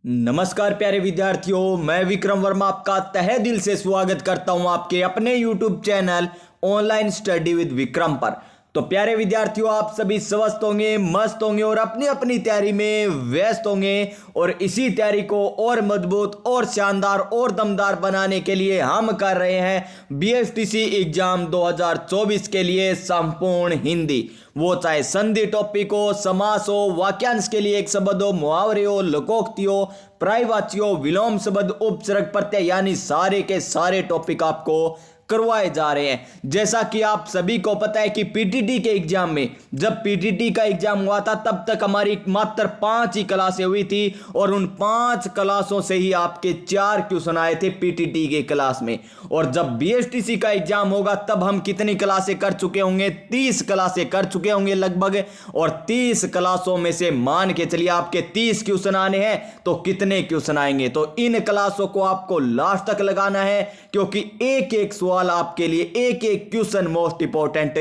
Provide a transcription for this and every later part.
नमस्कार प्यारे विद्यार्थियों, मैं विक्रम वर्मा आपका तहे दिल से स्वागत करता हूं आपके अपने YouTube channel online study with Vikram पर। तो प्यारे विद्यार्थियों, आप सभी स्वस्थ होंगे, मस्त होंगे और अपनी अपनी तैयारी में व्यस्त होंगे। और इसी तैयारी को और मजबूत और शानदार और दमदार बनाने के लिए हम कर रहे हैं BSTC एग्जाम 2024 के लिए संपूर्ण हिंदी। वो चाहे संधि टॉपिक हो, समास हो, वाक्यांश के लिए एक शब्द हो, मुहावरे हो, लोकोक्ति हो, पर्यायवाची हो, विलोम शब्द, उपसर्ग, प्रत्यय, यानी सारे के सारे टॉपिक आपको करवाए जा रहे हैं। जैसा कि आप सभी को पता है कि पीटीटी के एग्जाम में, जब पीटीटी का एग्जाम हुआ था तब तक हमारी मात्र 5 ही क्लासें हुई थी और उन 5 क्लासों से ही आपके 4 क्वेश्चन आए थे पीटीटी के क्लास में। और जब बीएसटीसी का एग्जाम होगा तब हम कितनी क्लासें कर चुके होंगे? 30 क्लासें कर चुके होंगे लगभग। और 30 क्लासों में से मान के चलिए आपके 30 क्वेश्चन आने हैं, तो कितने क्वेश्चन आएंगे? तो इन क्लासों को आपको लास्ट तक लगाना है, क्योंकि एक एक सवाल आपके लिए, एक एक क्वेश्चन मोस्ट इंपॉर्टेंट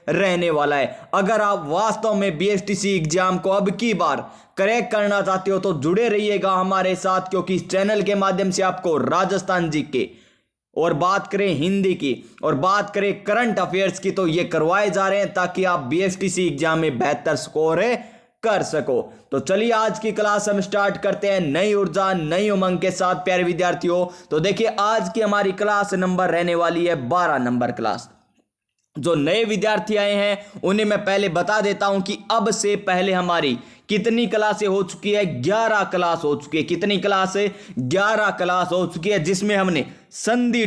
रहने वाला है। अगर आप वास्तव में बीएसटीसी एग्जाम को अब की बार क्रैक करना चाहते हो तो जुड़े रहिएगा हमारे साथ, क्योंकि इस चैनल के माध्यम से आपको राजस्थान जीके और बात करें हिंदी की और बात करें करंट अफेयर्स की, तो ये करवाए जा रहे हैं ताकि आप बीएसटीसी एग्जाम में बेहतर स्कोर कर सको। तो चलिए आज की क्लास हम स्टार्ट करते हैं नई ऊर्जा नई उमंग के साथ प्यारे विद्यार्थियों। तो देखिए आज की हमारी क्लास नंबर रहने वाली है 12 नंबर क्लास। जो नए विद्यार्थी आए हैं उन्हें मैं पहले बता देता हूं कि अब से पहले हमारी कितनी क्लासें हो चुकी है? 11 क्लास हो चुकी है। कितनी क्लास है? 11 क्लास हो चुकी है, जिसमें हमने संधि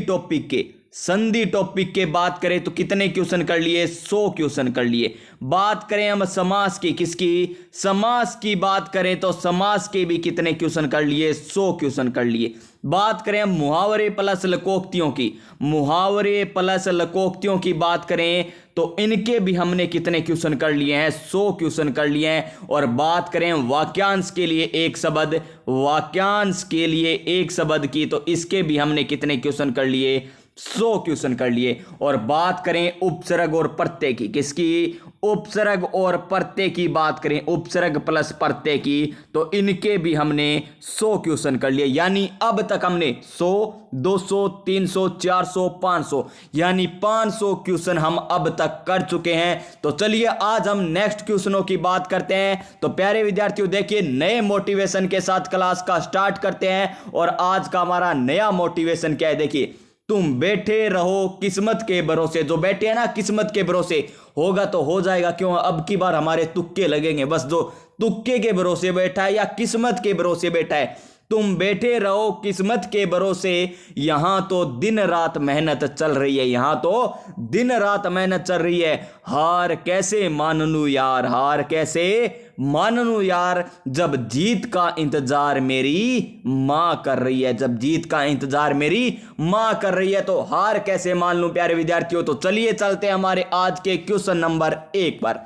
टॉपिक के बात करें तो कितने क्वेश्चन कर लिए? 100 क्वेश्चन कर लिए। बात करें हम समास की, किसकी? समास की बात करें तो समास के भी कितने क्वेश्चन कर लिए? 100 क्वेश्चन कर लिए। बात करें हम मुहावरे प्लस लोकोक्तियों की, मुहावरे प्लस लोकोक्तियों की बात करें तो इनके भी हमने कितने क्वेश्चन कर लिए हैं? 100 क्वेश्चन कर लिए हैं। और बात करें वाक्यांश के लिए एक शब्द, वाक्यांश के लिए एक शब्द की, तो इसके भी हमने कितने क्वेश्चन कर लिए? 100 क्वेश्चन कर लिए। और बात करें उपसर्ग और प्रत्यय की, किसकी? उपसर्ग और प्रत्यय की बात करें, उपसर्ग प्लस प्रत्यय की, तो इनके भी हमने 100 क्वेश्चन कर लिए। यानी अब तक हमने 100, 200, 300, 400, 500 यानी 500 क्वेश्चन हम अब तक कर चुके हैं। तो चलिए आज हम नेक्स्ट क्वेश्चनों की बात करते हैं। तो प्यारे विद्यार्थियों देखिए, नए मोटिवेशन के साथ क्लास का स्टार्ट करते हैं। और आज का हमारा नया मोटिवेशन क्या है? देखिए, तुम बैठे रहो किस्मत के भरोसे। जो बैठे हैं ना किस्मत के भरोसे, होगा तो हो जाएगा, क्यों? अब की बार हमारे तुक्के लगेंगे। बस जो तुक्के के भरोसे बैठा है या किस्मत के भरोसे बैठा है, तुम बैठे रहो किस्मत के भरोसे। यहां तो दिन रात मेहनत चल रही है, यहां तो दिन रात मेहनत चल रही है। हार कैसे माननू यार, हार कैसे माननू यार, जब जीत का इंतजार मेरी माँ कर रही है, जब जीत का इंतजार मेरी माँ कर रही है, तो हार कैसे मान लूं प्यारे विद्यार्थियों। तो चलिए चलते हैं हमारे आज के क्वेश्चन नंबर 1 पर।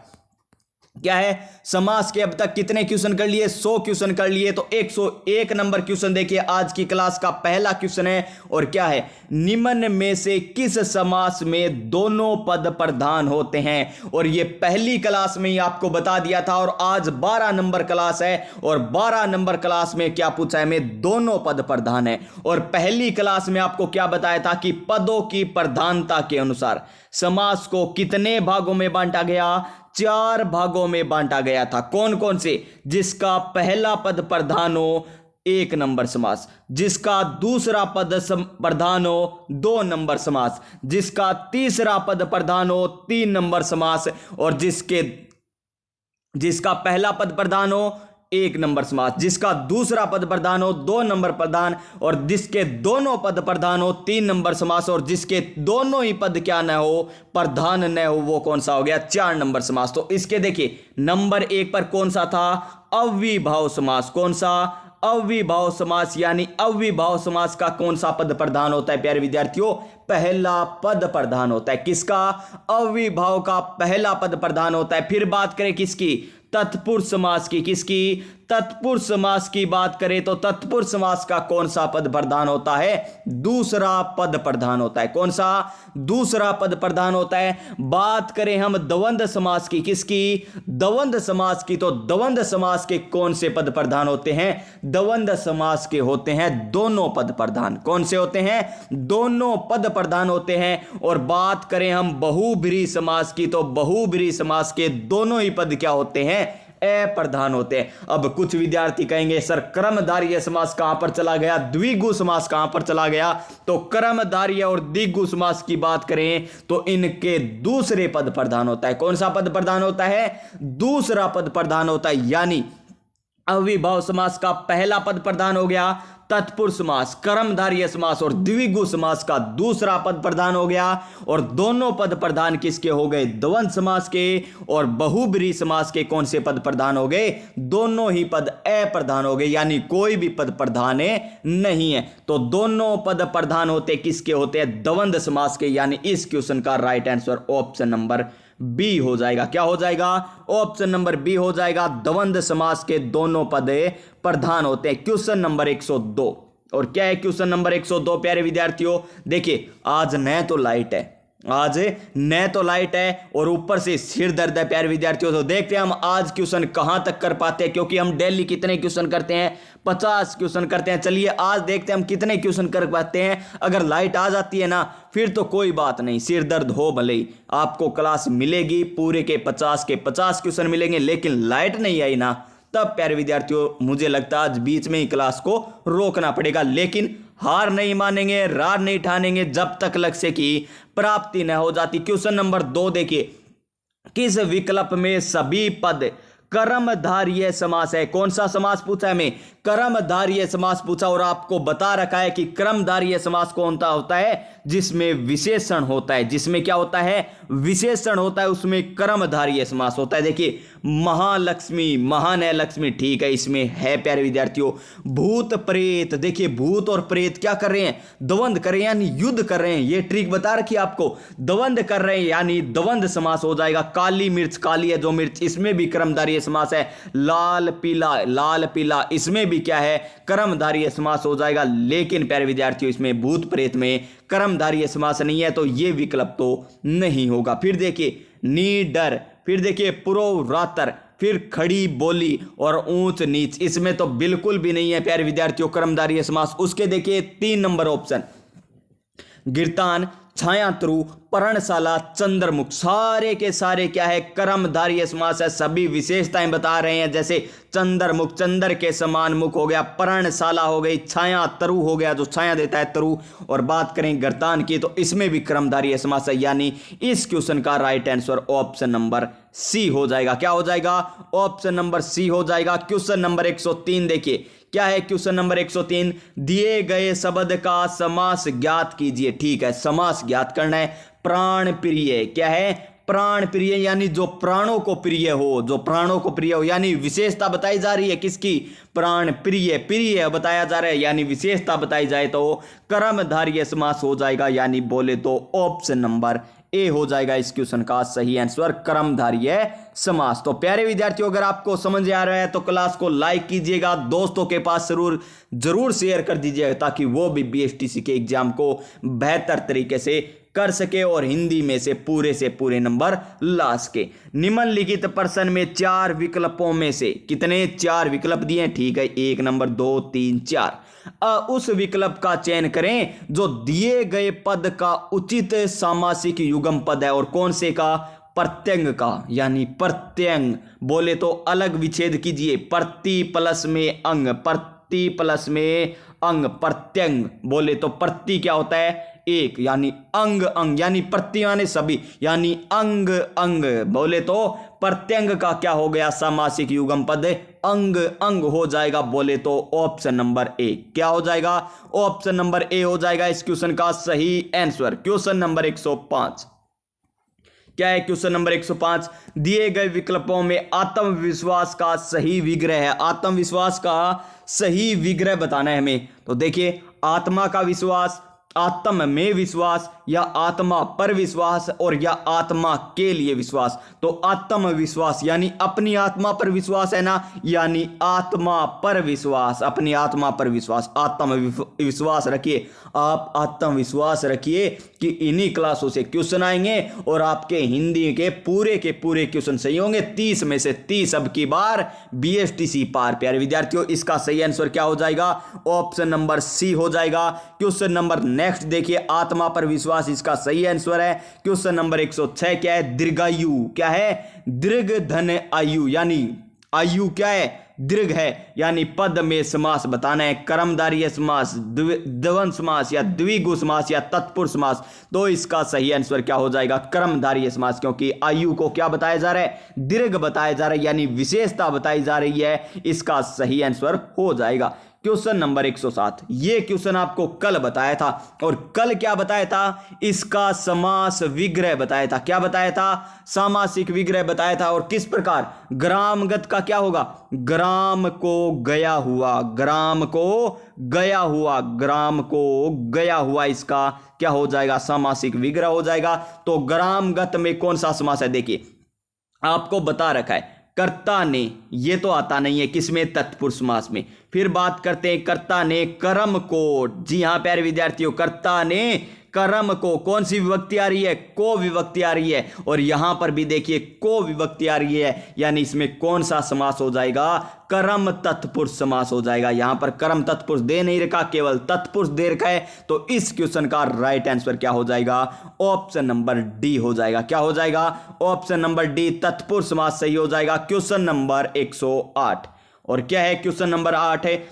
क्या है? समास के अब तक कितने क्वेश्चन कर लिए? 100 क्वेश्चन कर लिए। तो 101 नंबर क्वेश्चन देखिए, आज की क्लास का पहला क्वेश्चन है। और क्या है? निम्न में से किस समास में दोनों पद प्रधान होते हैं? और ये पहली क्लास में ही आपको बता दिया था। और आज 12 नंबर क्लास है और 12 नंबर क्लास में क्या पूछा है? में दोनों पद प्रधान है। और पहली क्लास में आपको क्या बताया था कि पदों की प्रधानता के अनुसार समास को कितने भागों में बांटा गया? 4 भागों में बांटा गया था। कौन कौन से? जिसका पहला पद प्रधान हो 1 नंबर समास, जिसका दूसरा पद प्रधान हो 2 नंबर समास, जिसका तीसरा पद प्रधान हो 3 नंबर समास, और जिसका पहला पद प्रधान हो 1 नंबर समास, जिसका दूसरा पद प्रधान हो 2 नंबर प्रधान, और जिसके दोनों पद प्रधान हो 3 नंबर समास, और जिसके दोनों ही पद क्या न हो, प्रधान न हो, वो कौन सा हो गया? 4 नंबर समास। तो इसके देखिए नंबर 1 पर कौन सा था? अविभाव समास। कौन सा? अविभाव समास। यानी अविभाव समास का कौन सा पद प्रधान होता है प्यारे विद्यार्थियों? पहला पद प्रधान होता है। किसका? अविभाव का पहला पद प्रधान होता है। फिर बात करें किसकी? तत्पुरुष समास की, किसकी? तत्पुरुष समास की बात करें तो तत्पुरुष समास का कौन सा पद प्रधान होता है? दूसरा पद प्रधान होता है। कौन सा? दूसरा पद प्रधान होता है। बात करें हम द्वंद्व समास की, किसकी? द्वंद्व समास की, तो द्वंद्व समास के कौन से पद प्रधान होते हैं? द्वंद्व समास के होते हैं दोनों पद प्रधान। कौन से होते हैं? दोनों पद प्रधान होते हैं। और बात करें हम बहुब्रीहि समास की, तो बहुब्रीहि समास के दोनों ही पद क्या होते हैं? अप्रधान होते हैं। अब कुछ विद्यार्थी कहेंगे सर कर्मधारय समास कहां पर चला गया, द्विगु समास कहां पर चला गया? तो कर्मधारय और द्विगु समास की बात करें तो इनके दूसरे पद प्रधान होता है। कौन सा पद प्रधान होता है? दूसरा पद प्रधान होता है। यानी अविभाव समास का पहला पद प्रधान हो गया तत्पुरुष समास, कर्मधारय समास और द्विगु समास का दूसरा पद प्रधान हो गया। और दोनों पद प्रधान किसके हो गए? द्वंद्व समास के। और बहुब्रीहि समास के कौन से पद प्रधान हो गए? दोनों ही पद अप्रधान हो गए, यानी कोई भी पद प्रधान नहीं है। तो दोनों पद प्रधान होते किसके होते हैं? द्वंद्व समास के। यानी इस क्वेश्चन का right answer option number B हो जाएगा। क्या हो जाएगा? ऑप्शन नंबर बी हो जाएगा। द्वंद्व समास के दोनों पद प्रधान होते हैं। Question number 102। और क्या है क्वेश्चन नंबर 102 प्यारे विद्यार्थियों? देखिए आज न तो लाइट है, आज न तो लाइट है और ऊपर से सिर दर्द है प्यारे विद्यार्थियों। तो देखते हैं हम आज क्वेश्चन कहां तक कर पाते हैं, क्योंकि हम डेली कितने क्वेश्चन करते हैं? 50 क्वेश्चन करते हैं। चलिए आज देखते हैं हम कितने क्वेश्चन कर पाते हैं। अगर लाइट आ जाती है ना फिर तो कोई बात नहीं, सिर दर्द हो भले ही, आपको क्लास मिलेगी, पूरे के 50 क्वेश्चन मिलेंगे। लेकिन लाइट नहीं आई ना तब प्यारे विद्यार्थियों मुझे लगता है आज बीच में ही क्लास को रोकना पड़ेगा। लेकिन हार नहीं मानेंगे, रार नहीं ठानेंगे जब तक लक्ष्य की प्राप्ति न हो जाती। क्वेश्चन नंबर 2 देखिए, किस विकल्प में सभी पद कर्मधारय समास है? कौन सा समास पूछा है हमें? कर्मधारय समास पूछा। और आपको बता रखा है कि कर्मधारय समास कौन सा होता है? जिसमें विशेषण होता है। जिसमें क्या होता है? विशेषण होता है, उसमें कर्मधारय समास होता है। देखिए महालक्ष्मी, महान है लक्ष्मी, ठीक है, इसमें है प्यारे विद्यार्थियों। भूत प्रेत, देखिए भूत और प्रेत क्या कर रहे हैं? द्वंद्व कर रहे हैं, यानी युद्ध कर रहे हैं। ये ट्रिक बता रखी है आपको, द्वंद्व कर रहे हैं यानी द्वंद्व समास हो जाएगा। काली मिर्च, काली है जो मिर्च, इसमें भी कर्मधारय समास है। लाल पीला, लाल पीला, इसमें भी क्या है? कर्मधारय समास हो जाएगा। लेकिन प्यारे विद्यार्थियों इसमें भूत प्रेत में कर्मधारय समास नहीं है, तो ये विकल्प तो नहीं होगा। फिर देखिए निडर, फिर देखिए पुरोरातर, फिर खड़ी बोली और ऊंच नीच, इसमें तो बिल्कुल भी नहीं है प्यारे विद्यार्थियों कर्मधारय समास। उसके देखिए 3 नंबर ऑप्शन, गिरतान, छायात्रु, पर्णशाला, चंद्रमुख, सारे के सारे क्या है? कर्मधारय समास है। सभी विशेषताएं बता रहे हैं, जैसे चंद्रमुख, चंद्र के समान मुख हो गया, पर्णशाला हो गई, छाया तरु हो गया जो छाया देता है तरु। और बात करें गर्तान की तो इसमें भी कर्मधारय समास है। यानी इस क्वेश्चन का right answer option number C हो जाएगा। क्या हो जाएगा? ऑप्शन नंबर सी हो जाएगा। क्वेश्चन नंबर 103 देखिए, क्या है क्वेश्चन नंबर 103? दिए गए शब्द का समास ज्ञात कीजिए। ठीक है, समास ज्ञात करना है। प्राण प्रिय, क्या है? प्राण प्रिय, यानी जो प्राणों को प्रिय हो, जो प्राणों को प्रिय हो, यानी विशेषता बताई जा रही है किसकी? प्राण प्रिय, प्रिय बताया जा रहा है, यानी विशेषता बताई जाए तो कर्मधारय समास हो जाएगा। यानी बोले तो ऑप्शन नंबर ए हो जाएगा इस क्वेश्चन का सही आंसर, कर्मधारय समास। तो प्यारे विद्यार्थियों अगर आपको समझ आ रहा है तो क्लास को लाइक कीजिएगा, दोस्तों के पास जरूर शेयर कर दीजिएगा, ताकि वो भी बीएसटीसी के एग्जाम को बेहतर तरीके से कर सके और हिंदी में से पूरे नंबर ला सके। निम्नलिखित प्रश्न में 4 विकल्पों में से कितने? 4 विकल्प दिए, ठीक है, 1 नंबर 2 3 4। उस विकल्प का चयन करें जो दिए गए पद का उचित सामासिक युग्म पद है। और कौन से का? प्रत्यंग का, यानी प्रत्यंग। बोले तो अलग विच्छेद कीजिए, प्रति प्लस में अंग, प्रति प्लस में अंग, प्रत्यंग। बोले तो प्रति क्या होता है? एक, यानी अंग अंग, यानी प्रति माने सभी, यानी अंग अंग। बोले तो प्रत्यंग का क्या हो गया? सामासिक युग्म पद अंग अंग हो जाएगा। बोले तो ऑप्शन नंबर ए। क्या हो जाएगा? ऑप्शन नंबर ए हो जाएगा इस क्वेश्चन का सही आंसर। क्वेश्चन नंबर 105, क्या है क्वेश्चन नंबर 105? दिए गए विकल्पों में आत्मविश्वास का सही विग्रह है। आत्मविश्वास का सही विग्रह बताना है हमें। तो देखिए आत्मा का विश्वास, आत्म में विश्वास या आत्मा पर विश्वास और या आत्मा के लिए विश्वास। तो आत्मविश्वास यानी अपनी आत्मा पर विश्वास है ना, यानी आत्मा पर विश्वास, अपनी आत्मा पर विश्वास, आत्मविश्वास रखिए। आप आत्मविश्वास रखिए कि इन्हीं क्लासों से क्वेश्चन आएंगे और आपके हिंदी के पूरे क्वेश्चन सही होंगे। 30 में से 30 अब की बार BSTC पार। प्यारे विद्यार्थियों, इसका सही आंसर क्या हो जाएगा? ऑप्शन नंबर सी हो जाएगा। क्वेश्चन नंबर नेक्स्ट देखिए, आत्मा पर विश्वास, इसका सही आंसर है। क्वेश्चन नंबर 106 क्या है? दीर्घायु। क्या है? दीर्घ धन आयु, यानी आयु क्या है? दीर्घ है, यानी पद में समास बताना है। कर्मधारय समास, द्वंद्व समास या द्विगु समास या तत्पुरुष समास। तो इसका सही आंसर क्या हो जाएगा? कर्मधारय समास, क्योंकि आयु को क्या बताया जा रहा है? दीर्घ बताया जा रहा है, यानी विशेषता बताई जा रही है। इसका सही आंसर हो जाएगा। क्वेश्चन नंबर 107, ये क्वेश्चन आपको कल बताया था, और कल क्या बताया था? इसका समास विग्रह बताया था। क्या बताया था? सामासिक विग्रह बताया था। और किस प्रकार? ग्रामगत का क्या होगा? ग्राम को गया हुआ, ग्राम को गया हुआ, ग्राम को गया हुआ, इसका क्या हो जाएगा? सामासिक विग्रह हो जाएगा। तो ग्रामगत में कौन सा समास है? देखिए आपको बता रखा है, कर्ता ने, ये तो आता नहीं है, किसमें? तत्पुरुष समास में। फिर बात करते हैं, कर्ता ने कर्म को, जी हां प्यारे विद्यार्थियों, कर्ता ने कर्म को, कौन सी विभक्ति आ रही है? को विभक्ति आ रही है। और यहां पर भी देखिए को विभक्ति आ रही है, यानी इसमें कौन सा समास हो जाएगा? कर्म तत्पुरुष समास हो जाएगा। यहां पर कर्म तत्पुरुष दे नहीं रखा, केवल तत्पुरुष दे रखा है। तो इस क्वेश्चन का राइट आंसर क्या हो जाएगा? ऑप्शन नंबर डी हो जाएगा। क्या हो जाएगा? ऑप्शन नंबर डी, तत्पुरुष समास सही हो जाएगा। क्वेश्चन नंबर 108, और क्या है? क्वेश्चन नंबर 8 है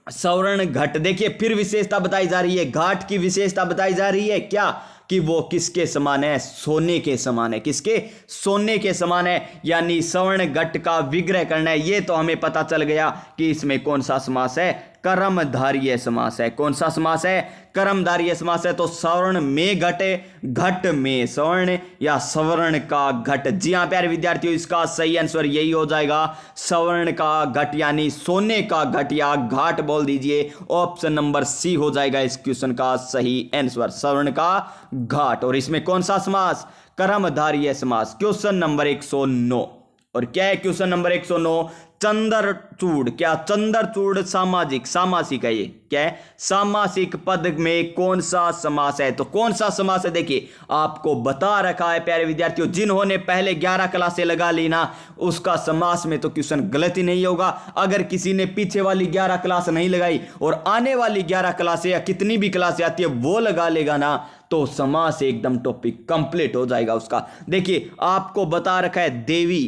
सवर्ण घट। देखिए फिर विशेषता बताई जा रही है, घाट की विशेषता बताई जा रही है। क्या? कि वो किसके समान है? सोने के समान है। किसके? सोने के समान है, यानी सवर्ण घट का विग्रह करना है। ये तो हमें पता चल गया कि इसमें कौन सा समास है? कर्मधारय समास है। कौन सा समास है? कर्मधारय समास है। तो सवर्ण में घट, घट में सवर्ण या सवर्ण का घट। जी हां प्यारे विद्यार्थियों, इसका सही आंसर यही हो जाएगा, सवर्ण का घट, यानी सोने का घट या घाट बोल दीजिए। ऑप्शन नंबर सी हो जाएगा इस क्वेश्चन का सही आंसर, सवर्ण का घाट। और इसमें कौन सा समास? कर्मधारय समास। क्वेश्चन नंबर 109, और क्या है क्वेश्चन नंबर 109? चंद्रचूड़। क्या? चंद्रचूड़ सामाजिक, सामासिक है। ये क्या है? सामासिक पद में कौन सा समास है? तो कौन सा समास है? देखिए आपको बता रखा है प्यारे विद्यार्थियों, जिन्होंने पहले 11 क्लासें लगा ली ना, उसका समास में तो क्वेश्चन गलत ही नहीं होगा। अगर किसी ने पीछे वाली 11 क्लास नहीं लगाई और आने वाली 11 क्लासें या कितनी भी क्लासें आती है वो लगा लेगा ना, तो समास एकदम टॉपिक कंप्लीट हो जाएगा उसका। देखिए आपको बता रखा है देवी,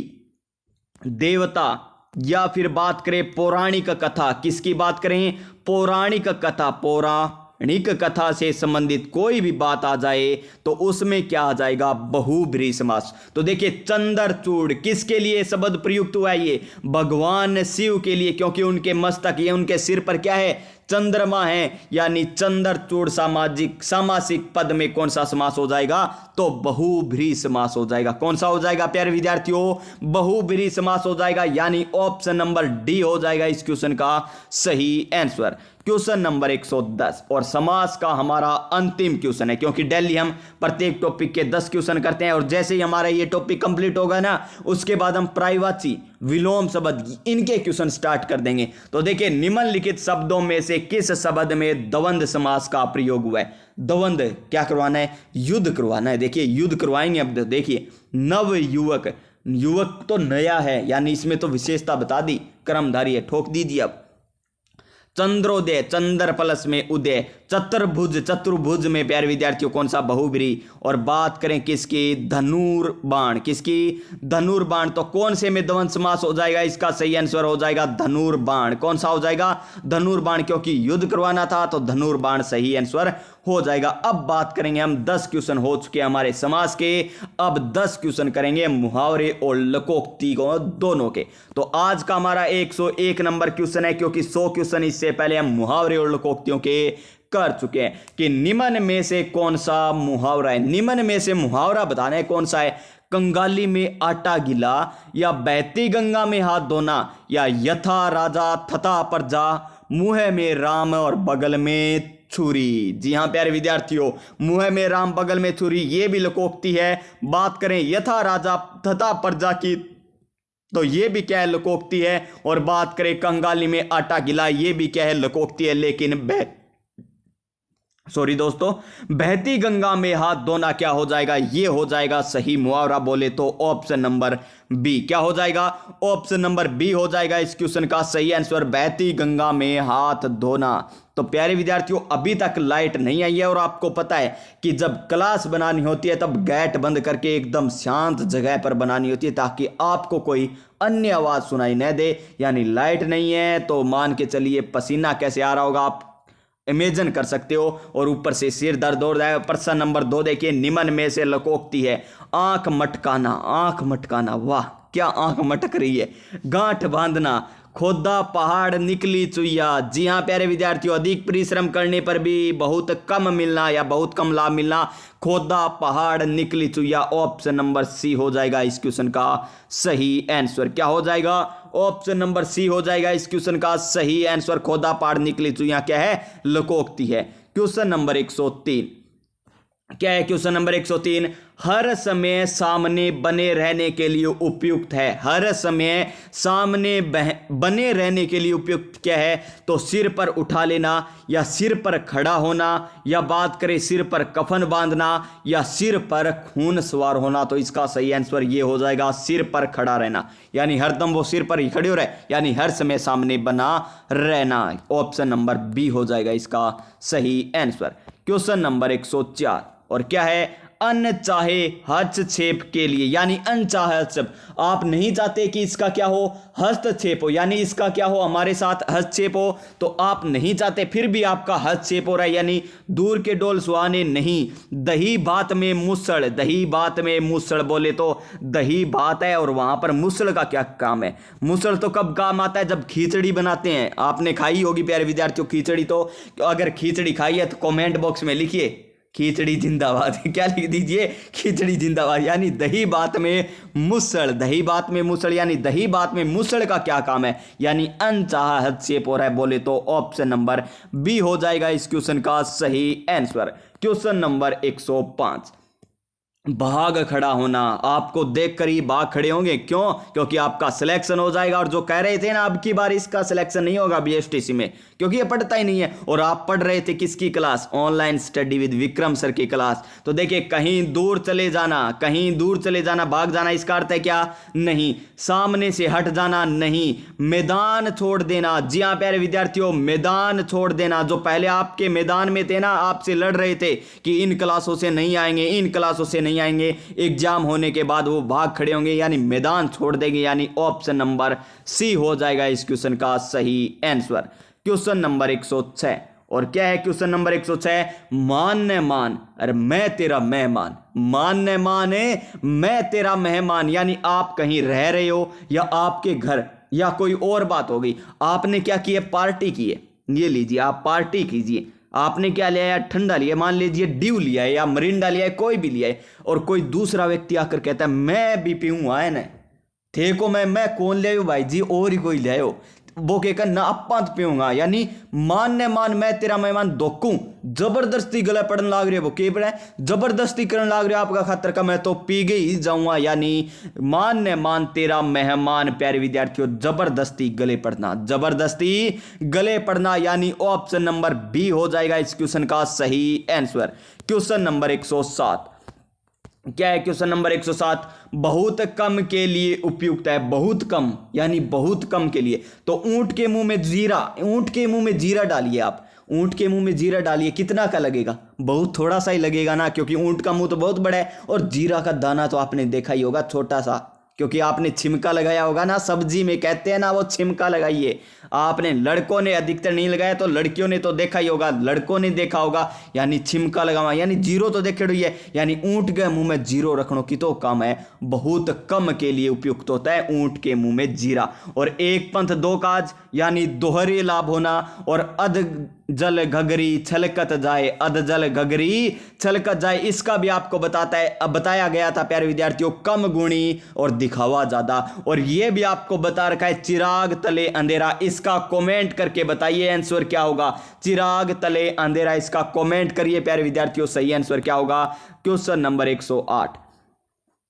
देवता, या फिर बात करें पौराणिक कथा। किसकी बात करें? पौराणिक कथा। पौराणिक कथा से संबंधित कोई भी बात आ जाए तो उसमें क्या आ जाएगा? बहुब्रीहि समास। तो देखिए चंद्रचूड़ किसके लिए शब्द प्रयुक्त हुआ है? ये भगवान शिव के लिए, क्योंकि उनके मस्तक, ये उनके सिर पर क्या है? चंद्रमा है, यानी चंद्रचूड़ सामाजिक, सामासिक पद में कौन सा समास हो जाएगा? तो बहुब्रीहि समास हो जाएगा। कौन सा हो जाएगा प्यारे विद्यार्थियों? बहुब्रीहि समास हो जाएगा, यानी ऑप्शन नंबर डी हो जाएगा इस क्वेश्चन का सही आंसर। क्वेश्चन नंबर 110, और समास का हमारा अंतिम क्वेश्चन है, क्योंकि डेली हम प्रत्येक टॉपिक के 10 क्वेश्चन करते हैं, और जैसे ही हमारा ये टॉपिक कंप्लीट होगा ना, उसके बाद हम पर्यायवाची, विलोम शब्द, इनके क्वेश्चन स्टार्ट कर देंगे। तो देखिए निम्नलिखित शब्दों में से किस शब्द में द्वंद्व समास का प्रयोग हुआ है? द्वंद्व क्या करवाना है? युद्ध करवाना है। देखिए युद्ध करवाएंगे। अब देखिए नव युवक, युवक तो नया है, यानी इसमें तो विशेषता बता दी, कर्मधारय है, ठोक दीजिए। अब चंद्रोदय, चंद्र प्लस में उदय। चतुर्भुज, चतुर्भुज में प्यारे विद्यार्थियों कौन सा? बहुब्रीहि। और बात करें किसकी? धनुर्बाण। किसकी? धनुर्बाण। तो कौन से में द्वंद्व समास हो जाएगा? इसका सही आंसर हो जाएगा धनुर्बाण। कौन सा हो जाएगा? धनुर्बाण, क्योंकि युद्ध करवाना था तो धनुर्बाण सही आंसर हो जाएगा। अब बात करेंगे हम, 10 क्वेश्चन हो चुके हमारे समास के, अब 10 क्वेश्चन करेंगे मुहावरे और लोकोक्ति को, दोनों के। तो आज का हमारा 101 नंबर क्वेश्चन है, क्योंकि 100 क्वेश्चन इससे पहले हम मुहावरे और लोकोक्तियों के कर चुके हैं। कि निम्न में से कौन सा मुहावरा है? निम्न में से मुहावरा बताना है कौन सा है? कंगाली में आटा गिला, या बहती गंगा में हाथ धोना, या यथा राजा तथा प्रजा, मुंह में राम और बगल में छुरी। जी हाँ प्यारे विद्यार्थियों, मुंह में राम बगल में छुरी, ये भी लोकोक्ति है। बात करें यथा राजा तथा प्रजा की, तो ये भी क्या है, लोकोक्ति है। और बात करें कंगाली में आटा गिला, ये भी क्या है, लोकोक्ति है। लेकिन दोस्तों, बहती गंगा में हाथ धोना क्या हो जाएगा, ये हो जाएगा सही मुहावरा। बोले तो ऑप्शन नंबर बी। क्या हो जाएगा, ऑप्शन नंबर बी हो जाएगा इस क्वेश्चन का सही आंसर, बहती गंगा में हाथ धोना। तो प्यारे विद्यार्थियों, अभी तक लाइट नहीं आई है और आपको पता है कि जब क्लास बनानी होती है तब गेट बंद करके एकदम शांत जगह पर बनानी होती है, ताकि आपको कोई अन्य आवाज सुनाई न दे। यानी लाइट नहीं है तो मान के चलिए पसीना कैसे आ रहा होगा आप इमेजिन कर सकते हो, और ऊपर से सिर दर्द हो जाएगा। प्रश्न नंबर 2 देखिए, निम्न में से लोकोक्ति है आंख मटकाना। आंख मटकाना, वाह क्या आंख मटक रही है। गांठ बांधना, खोदा पहाड़ निकली चुईया। जी हाँ प्यारे विद्यार्थियों, अधिक परिश्रम करने पर भी बहुत कम मिलना या बहुत कम लाभ मिलना, खोदा पहाड़ निकली चुईया। ऑप्शन नंबर सी हो जाएगा इस क्वेश्चन का सही आंसर। क्या हो जाएगा, ऑप्शन नंबर सी हो जाएगा इस क्वेश्चन का सही आंसर। खोदा पहाड़ निकली चुईया क्या है, लोकोक्ति है। क्वेश्चन नंबर 103 क्या है, क्वेश्चन नंबर 103, हर समय सामने बने रहने के लिए उपयुक्त है। हर समय सामने बने रहने के लिए उपयुक्त क्या है, तो सिर पर उठा लेना, या सिर पर खड़ा होना, या बात करें सिर पर कफन बांधना, या सिर पर खून सवार होना। तो इसका सही आंसर ये हो जाएगा सिर पर खड़ा रहना, यानी हरदम वो सिर पर ही खड़े हो रहे, यानी हर समय सामने बना रहना। ऑप्शन नंबर बी हो जाएगा इसका सही आंसर। क्वेश्चन नंबर 104 और क्या है, अनचाहे हस्तक्षेप के लिए, यानी अनचाहे हस्तक्षेप, आप नहीं चाहते कि इसका क्या हो, हस्तक्षेप हो, यानी इसका क्या हो, हमारे साथ हस्तक्षेप हो, तो आप नहीं चाहते फिर भी आपका हस्तक्षेप हो रहा है, यानी दूर के डोल सुहाने नहीं। दही भात में मुसड़, दही भात में मुसड़, बोले तो दही भात है और वहां पर मुसड़ का क्या काम है। मुसड़ तो कब काम आता है, जब खिचड़ी बनाते हैं। आपने खाई होगी प्यारे विद्यार्थियों खिचड़ी, तो अगर खिचड़ी खाई है तो कमेंट बॉक्स में लिखिए खिचड़ी जिंदाबाद। क्या लिख दीजिए, खिचड़ी जिंदाबाद। यानी दही बात में मुसड़, दही बात में मुसड़, यानी दही बात में मुसड़ का क्या काम है, यानी अनचाहा हस्तक्षेप हो रहा है। बोले तो ऑप्शन नंबर बी हो जाएगा इस क्वेश्चन का सही आंसर। क्वेश्चन नंबर 105, भाग खड़ा होना। आपको देखकर ही भाग खड़े होंगे, क्यों, क्योंकि आपका सिलेक्शन हो जाएगा। और जो कह रहे थे ना अब की बार इसका सिलेक्शन नहीं होगा बीएसटीसी में, क्योंकि ये पढ़ता ही नहीं है। और आप पढ़ रहे थे किसकी class, online study with Vikram sir की क्लास। तो देखिए, कहीं दूर चले जाना, कहीं दूर चले जाना, भाग जाना, इसका अर्थ है क्या, नहीं। सामने से हट जाना, नहीं। मैदान छोड़ देना, जी हाँ प्यारे विद्यार्थियों, मैदान छोड़ देना। जो पहले आपके मैदान में थे ना, आपसे लड़ रहे थे कि इन क्लासों से नहीं आएंगे, इन क्लासों से नहीं आएंगे, एग्जाम होने के बाद वो भाग खड़े होंगे, यानी मैदान छोड़ देंगे। यानी ऑप्शन नंबर सी हो जाएगा इस क्वेश्चन का सही आंसर। क्वेश्चन नंबर 106 और क्या है, क्वेश्चन नंबर 106, मान मान, अरे मैं तेरा मेहमान, मान माने मैं तेरा मेहमान, यानी आप कहीं रह रहे हो या आपके घर या कोई और बात हो गई, आपने क्या किया, पार्टी की है। ये लीजिए, आप पार्टी कीजिए। आपने क्या लिया है, ठंडा लिया, मान लीजिए ड्यू लिया है या मरिंडा लिया है, कोई भी लिया है, और कोई दूसरा व्यक्ति आकर कहता है मैं भी पीऊंगा, है ना, थे को मैं कौन ले भाई जी, और ही कोई ले आयो, वो कहकर ना अपा पीऊंगा, यानी मान मैं तेरा मेहमान दोकूं, जबरदस्ती गला पड़न लाग रहे हो, वो के पड़ा जबरदस्ती करने लाग रहे हो आपका खातर का, मैं तो पी गई जाऊंगा। यानी मान तेरा मेहमान प्यारे विद्यार्थियों, जबरदस्ती गले पड़ना, जबरदस्ती गले पड़ना, यानी ऑप्शन नंबर बी हो जाएगा इस क्वेश्चन का सही आंसर। क्वेश्चन नंबर 107 क्या है, क्वेश्चन नंबर 107, बहुत कम के लिए उपयुक्त है। बहुत कम, यानी बहुत कम के लिए, तो ऊंट के मुंह में जीरा, ऊंट के मुंह में जीरा डालिए आप, ऊंट के मुंह में जीरा डालिए, कितना का लगेगा, बहुत थोड़ा सा ही लगेगा ना, क्योंकि ऊंट का मुंह तो बहुत बड़ा है, और जीरा का दाना तो आपने देखा ही होगा छोटा सा, क्योंकि आपने छिमका लगाया होगा ना, सब्जी में कहते हैं ना वो छिमका लगाइए। आपने, लड़कों ने अधिकतर नहीं लगाया, तो लड़कियों ने तो देखा ही होगा, लड़कों ने देखा होगा, यानी छिमका लगावा, यानी जीरो तो देखे है, यानी ऊंट के मुंह में जीरो रखनो की तो काम है, बहुत कम के लिए उपयुक्त होता है ऊंट के मुंह में जीरा। और एक पंथ दो काज, यानी दोहरे लाभ होना, और अध जल घगरी छलकत जाए, अध जल घगरी छलकत जाए, इसका भी आपको बताया गया था प्यारे विद्यार्थियों, कम गुणी और दिखावा ज्यादा। और ये भी आपको बता रखा है चिराग तले अंधेरा, इसका कमेंट करके बताइए आंसर क्या होगा। चिराग तले अंधेरा, इसका कमेंट करिए प्यारे विद्यार्थियों, सही आंसर क्या होगा। क्वेश्चन नंबर 108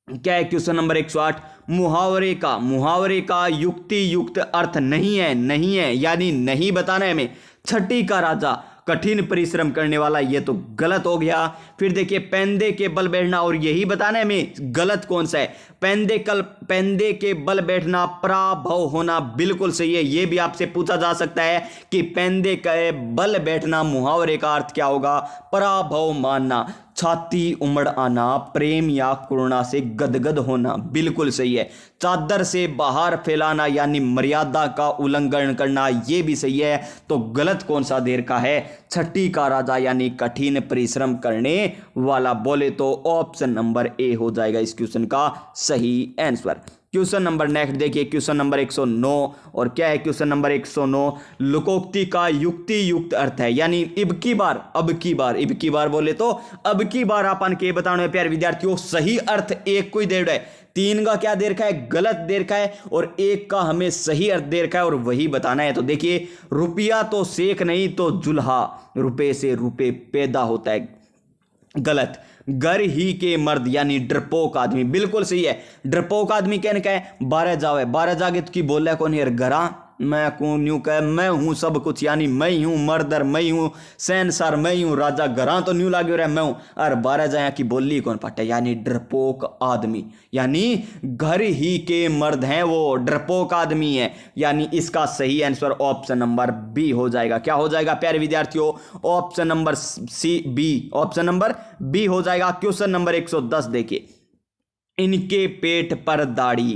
क्या है। क्वेश्चन नंबर 108, मुहावरे का युक्ति युक्त अर्थ नहीं है यानी नहीं बताना है हमें। छठी का राजा, कठिन परिश्रम करने वाला, ये तो गलत हो गया। फिर देखिए पेंदे के बल बैठना, और यही बताना है हमें गलत कौन सा है। पेंदे के बल बैठना, पराभव होना, बिल्कुल सही है। ये भी आपसे पूछा जा सकता है कि पेंदे के बल बैठना मुहावरे का अर्थ क्या होगा। पराभव मानना, छाती उमड़ आना, प्रेम या करुणा से गदगद होना, बिल्कुल सही है। चादर से बाहर फैलाना यानी मर्यादा का उल्लंघन करना, यह भी सही है। तो गलत कौन सा देर का है। छठी का राजा यानी कठिन परिश्रम करने वाला। बोले तो ऑप्शन नंबर ए हो जाएगा इस क्वेश्चन का सही आंसर। क्वेश्चन नंबर नेक्स्ट देखिए, क्वेश्चन नंबर 109। और क्या है क्वेश्चन नंबर 109, लोकोक्ति का युक्ति युक्त अर्थ है यानी अब की बार बोले तो अब की बार अपन के बताने प्यारे विद्यार्थियों सही अर्थ एक को ही दे रहा है। 3 का क्या दे रखा है, गलत दे रखा है, और 1 का हमें सही अर्थ दे रखा है और वही बताना है। तो देखिए, रुपया तो सेक नहीं तो जुल्हा, रुपए से रुपए पैदा होता है, गलत। घर ही के मर्द यानी डरपोक आदमी, बिल्कुल सही है। डरपोक आदमी कहने का है 12 जावे, 12 जागे तो की बोल रहा है कौन यार, घरा मैं कौन न्यू कह, मैं हूं सब कुछ यानी मैं ही हूं मर्दर, मैं ही हूं सैनसार, मैं ही हूं राजा, घरा तो न्यू लागे रहा मैं हूं। और 12 जाया की बोली कौन पाटा यानी डरपोक आदमी, यानी घर ही के मर्द हैं वो, डरपोक आदमी है। यानी इसका सही आंसर ऑप्शन नंबर बी हो जाएगा। क्या हो जाएगा प्यारे विद्यार्थियों, option number option number B हो जाएगा। क्वेश्चन नंबर 110 देखिए, इनके पेट पर दाढ़ी,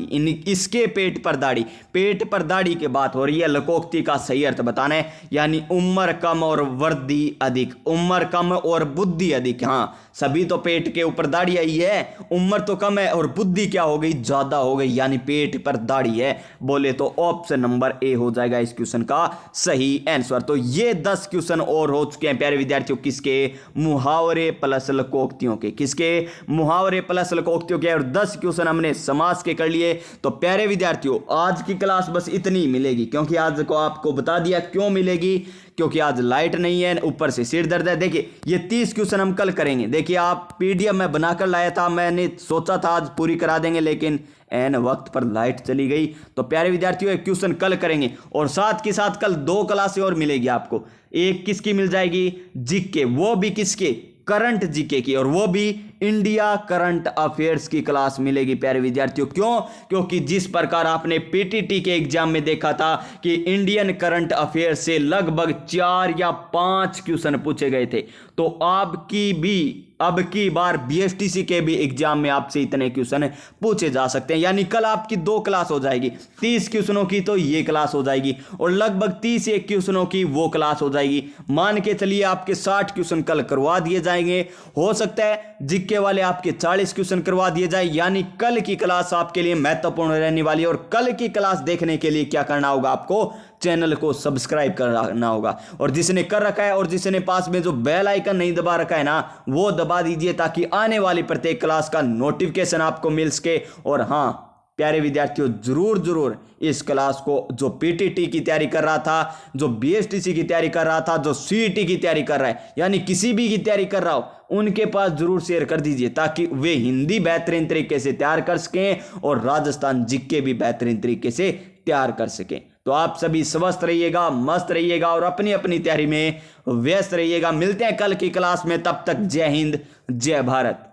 इसके पेट पर दाढ़ी, पेट पर दाढ़ी की बात हो रही है। लोकोक्ति का सही अर्थ बताना है यानी उम्र कम और वृद्धि अधिक, उम्र कम और बुद्धि अधिक। हाँ, सभी तो पेट के ऊपर दाढ़ी आई है, उम्र तो कम है और बुद्धि क्या हो गई, ज्यादा हो गई, यानी पेट पर दाढ़ी है। बोले तो ऑप्शन नंबर ए हो जाएगा इस क्वेश्चन का सही आंसर। तो ये 10 क्वेश्चन और हो चुके हैं प्यारे विद्यार्थियों, किसके, मुहावरे प्लस लोकोक्तियों के, किसके, मुहावरे प्लस लोकोक्तियों के। और 10 क्वेश्चन हमने समास के कर लिए। तो प्यारे विद्यार्थियों, आज की क्लास बस इतनी मिलेगी, क्योंकि आज को आपको बता दिया क्यों मिलेगी, क्योंकि आज लाइट नहीं है, ऊपर से सिर दर्द है। देखिए, ये 30 क्वेश्चन हम कल करेंगे। देखिए, आप पीडीएफ में बनाकर लाया था, मैंने सोचा था आज पूरी करा देंगे, लेकिन एन वक्त पर लाइट चली गई। तो प्यारे विद्यार्थियों, एक क्वेश्चन कल करेंगे और साथ के साथ कल 2 क्लासें और मिलेगी आपको। एक किसकी मिल जाएगी, जीके, वो भी किसके, करंट जीके की, और वो भी इंडिया करंट अफेयर्स की क्लास मिलेगी प्यारे विद्यार्थियों। क्यों, क्योंकि जिस प्रकार आपने पीटीटी के एग्जाम में देखा था कि इंडियन करंट अफेयर्स से लगभग 4 या 5 क्वेश्चन पूछे गए थे, तो अब की बार बीएसटीसी के भी एग्जाम में आपसे इतने क्वेश्चन पूछे जा सकते हैं। यानी कल आपकी 2 क्लास हो जाएगी, 30 क्वेश्चनों की तो ये क्लास हो जाएगी, और लगभग 31 क्वेश्चनों की वो क्लास हो जाएगी। मान के चलिए आपके 60 क्वेश्चन कल करवा दिए जाएंगे, हो सकता है जीके वाले आपके 40 क्वेश्चन करवा दिए जाए। यानी कल की क्लास आपके लिए महत्वपूर्ण रहने वाली है। और कल की क्लास देखने के लिए क्या करना होगा, आपको चैनल को सब्सक्राइब करना होगा, और जिसने कर रखा है और जिसने पास में जो बेल आइकन नहीं दबा रखा है ना, वो दबा दीजिए, ताकि आने वाली प्रत्येक क्लास का नोटिफिकेशन आपको मिल सके। और हाँ प्यारे विद्यार्थियों, जरूर इस क्लास को जो पीटीटी की तैयारी कर रहा था, जो बीएसटीसी की तैयारी कर रहा था, जो सीईटी की तैयारी कर रहा है, यानी किसी भी की तैयारी कर रहा हो, उनके पास जरूर शेयर कर दीजिए, ताकि वे हिंदी बेहतरीन तरीके से तैयार कर सकें और राजस्थान जीके भी बेहतरीन तरीके से तैयार कर सकें। तो आप सभी स्वस्थ रहिएगा, मस्त रहिएगा और अपनी अपनी तैयारी में व्यस्त रहिएगा। मिलते हैं कल की क्लास में, तब तक जय हिंद, जय भारत।